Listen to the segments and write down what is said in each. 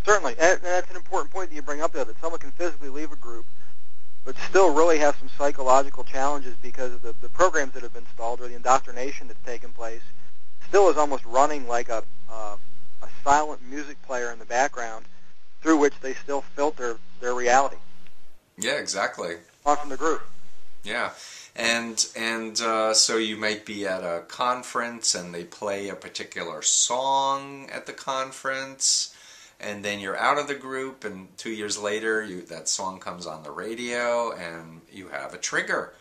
Certainly, and that's an important point that you bring up there, that someone can physically leave a group but still really have some psychological challenges because of the programs that have been installed or the indoctrination that's taken place still is almost running like a silent music player in the background through which they still filter their reality. Yeah, exactly. On from the group. Yeah, and so you might be at a conference and they play a particular song at the conference, and then you're out of the group, and 2 years later that song comes on the radio and you have a trigger,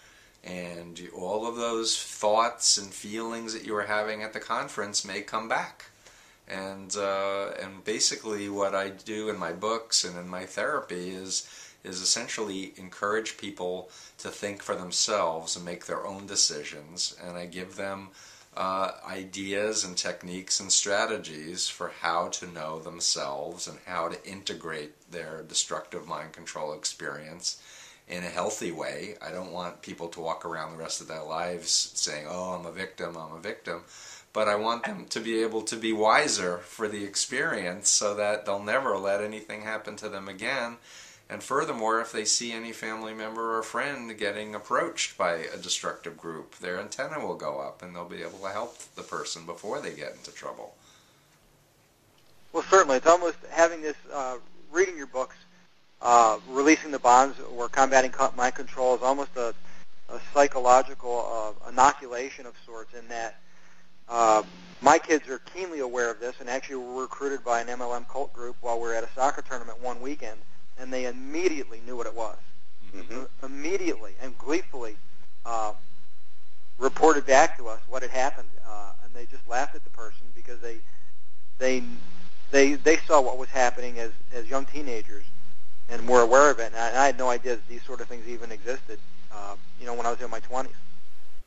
and all of those thoughts and feelings that you were having at the conference may come back. And basically what I do in my books and in my therapy is essentially encourage people to think for themselves and make their own decisions, and I give them ideas and techniques and strategies for how to know themselves and how to integrate their destructive mind control experience in a healthy way. I don't want people to walk around the rest of their lives saying, oh, I'm a victim, but I want them to be able to be wiser for the experience so that they'll never let anything happen to them again. And furthermore, if they see any family member or friend getting approached by a destructive group, their antenna will go up and they'll be able to help the person before they get into trouble. Well, certainly. It's almost having this, reading your books, Releasing the Bonds or Combating Mind Control is almost a psychological inoculation of sorts, in that my kids are keenly aware of this and actually were recruited by an MLM cult group while we were at a soccer tournament one weekend. And they immediately knew what it was. Mm-hmm. Immediately and gleefully reported back to us what had happened, and they just laughed at the person because they saw what was happening as young teenagers and were aware of it. And I had no idea that these sort of things even existed. When I was in my 20s.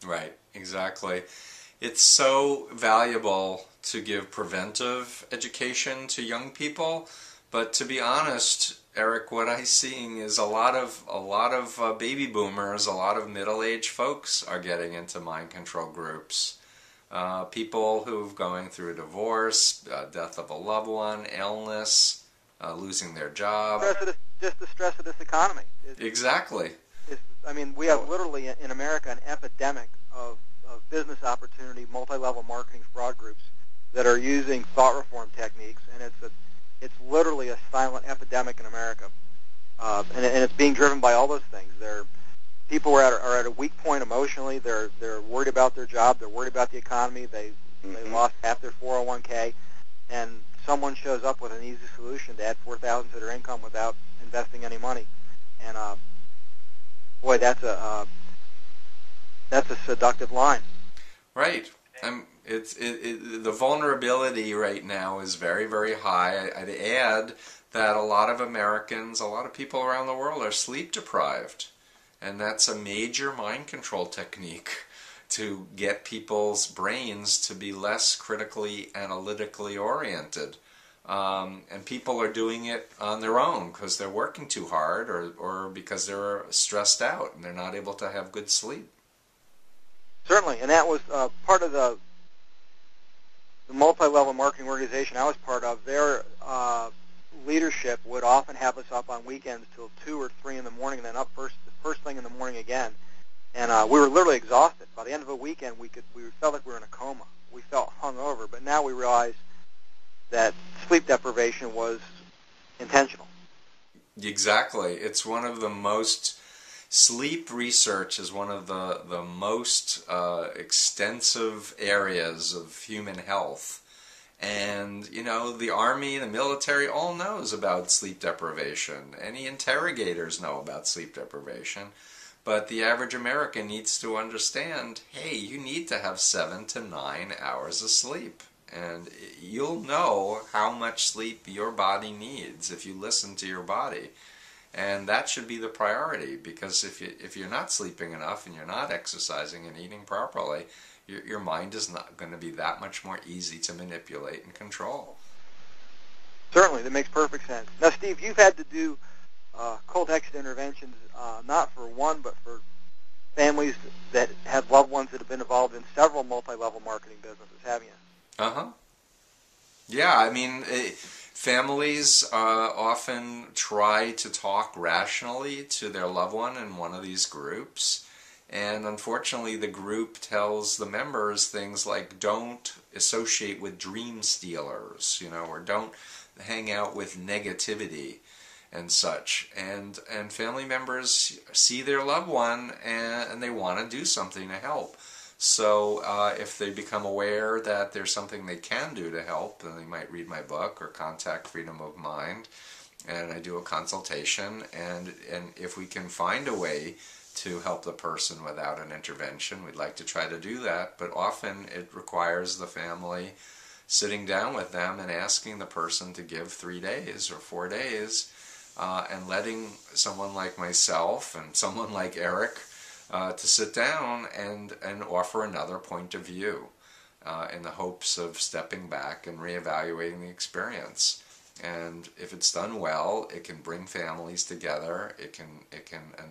Right, exactly. It's so valuable to give preventive education to young people, but to be honest, Eric, what I'm seeing is a lot of baby boomers, a lot of middle-aged folks are getting into mind control groups. People who've going through a divorce, death of a loved one, illness, losing their job. Just the stress of this economy. Exactly. We have literally in America an epidemic of business opportunity, multi-level marketing fraud groups that are using thought reform techniques, and it's literally a silent epidemic in America, and it's being driven by all those things. People are at a weak point emotionally. They're worried about their job. They're worried about the economy. They lost half their 401k, and someone shows up with an easy solution to add $4,000 to their income without investing any money. And boy, that's a seductive line. Right. The vulnerability right now is very, very high. I'd add that a lot of Americans, a lot of people around the world are sleep deprived. And that's a major mind control technique to get people's brains to be less critically analytically oriented. And people are doing it on their own because they're working too hard or because they're stressed out and they're not able to have good sleep. Certainly, and that was part of the multi-level marketing organization I was part of. Their leadership would often have us up on weekends till 2 or 3 in the morning, and then up first thing in the morning again. And we were literally exhausted. By the end of a weekend, we felt like we were in a coma. We felt hungover, but now we realize that sleep deprivation was intentional. Exactly. It's one of the most... Sleep research is one of the most extensive areas of human health. And, the Army, the military, all knows about sleep deprivation. Any interrogators know about sleep deprivation. But the average American needs to understand, hey, you need to have 7 to 9 hours of sleep. And you'll know how much sleep your body needs if you listen to your body. And that should be the priority, because if you're not sleeping enough and you're not exercising and eating properly, your mind is not going to be that much more easy to manipulate and control. Certainly, that makes perfect sense. Now, Steve, you've had to do cold exit interventions, not for one, but for families that have loved ones that have been involved in several multi-level marketing businesses, haven't you? Uh-huh. Yeah, I mean, families often try to talk rationally to their loved one in one of these groups. And unfortunately, the group tells the members things like, don't associate with dream stealers, or don't hang out with negativity and such. And family members see their loved one and they want to do something to help. So if they become aware that there's something they can do to help, then they might read my book or contact Freedom of Mind, and I do a consultation. And if we can find a way to help the person without an intervention, we'd like to try to do that. But often it requires the family sitting down with them and asking the person to give 3 days or 4 days, and letting someone like myself and someone like Eric to sit down and offer another point of view, in the hopes of stepping back and reevaluating the experience. And if it's done well, it can bring families together. It can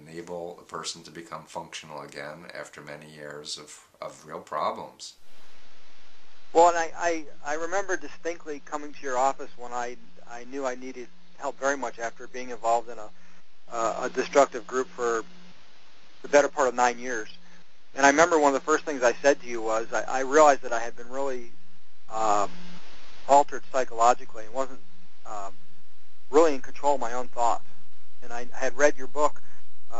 enable a person to become functional again after many years of real problems. Well, and I remember distinctly coming to your office when I knew I needed help very much after being involved in a destructive group for the better part of 9 years. And I remember one of the first things I said to you was I realized that I had been really altered psychologically and wasn't really in control of my own thoughts. And I had read your book,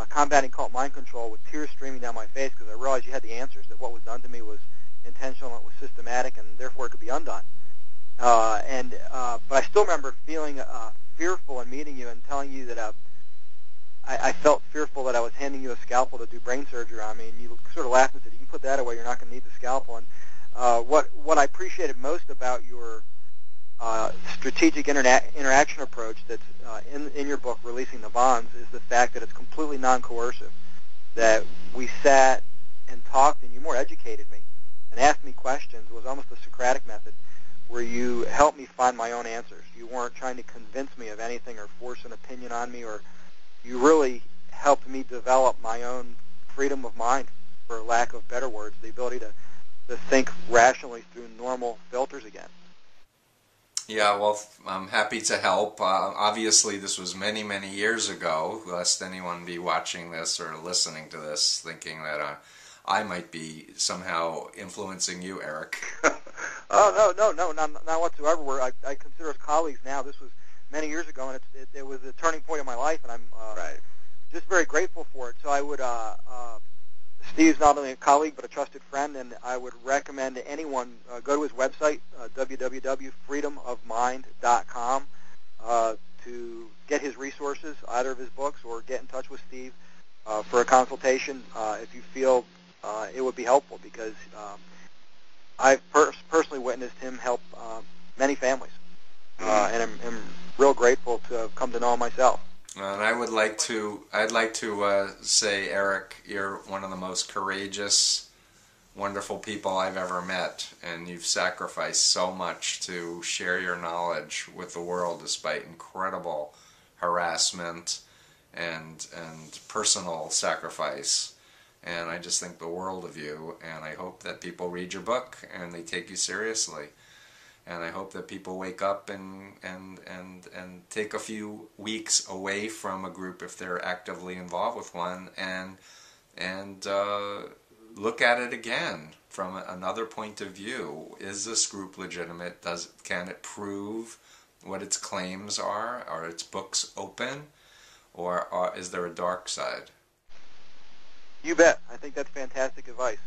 Combating Cult Mind Control, with tears streaming down my face because I realized you had the answers, that what was done to me was intentional, it was systematic, and therefore it could be undone. But I still remember feeling fearful in meeting you and telling you that I felt fearful that I was handing you a scalpel to do brain surgery on me, and you sort of laughed and said, "You can put that away. You're not going to need the scalpel." And what I appreciated most about your strategic interaction approach that's in your book, Releasing the Bonds, is the fact that it's completely non-coercive. That we sat and talked, and you more educated me and asked me questions. It was almost a Socratic method, where you helped me find my own answers. You weren't trying to convince me of anything or force an opinion on me, or you really helped me develop my own freedom of mind, for lack of better words, the ability to think rationally through normal filters again. Yeah, well, I'm happy to help. Obviously, this was many, many years ago, lest anyone be watching this or listening to this thinking that I might be somehow influencing you, Eric. Oh, no, not whatsoever. I consider us colleagues now. This was many years ago, and it was a turning point in my life, and I'm just very grateful for it. So I would, Steve's not only a colleague but a trusted friend, and I would recommend to anyone go to his website, www.freedomofmind.com, to get his resources, either of his books, or get in touch with Steve for a consultation if you feel it would be helpful, because I've personally witnessed him help many families, and I'm real grateful to have come to know him myself. And I'd like to say, Eric, you're one of the most courageous, wonderful people I've ever met, and you've sacrificed so much to share your knowledge with the world despite incredible harassment and personal sacrifice. And I just think the world of you, and I hope that people read your book and they take you seriously. And I hope that people wake up and take a few weeks away from a group if they're actively involved with one, and look at it again from another point of view. Is this group legitimate? Can it prove what its claims are? Are its books open? Or is there a dark side? You bet. I think that's fantastic advice.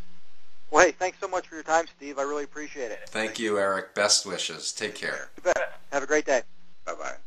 Well, hey, thanks so much for your time, Steve. I really appreciate it. Thank you, Eric. Best wishes. Take care. You bet. Have a great day. Bye-bye.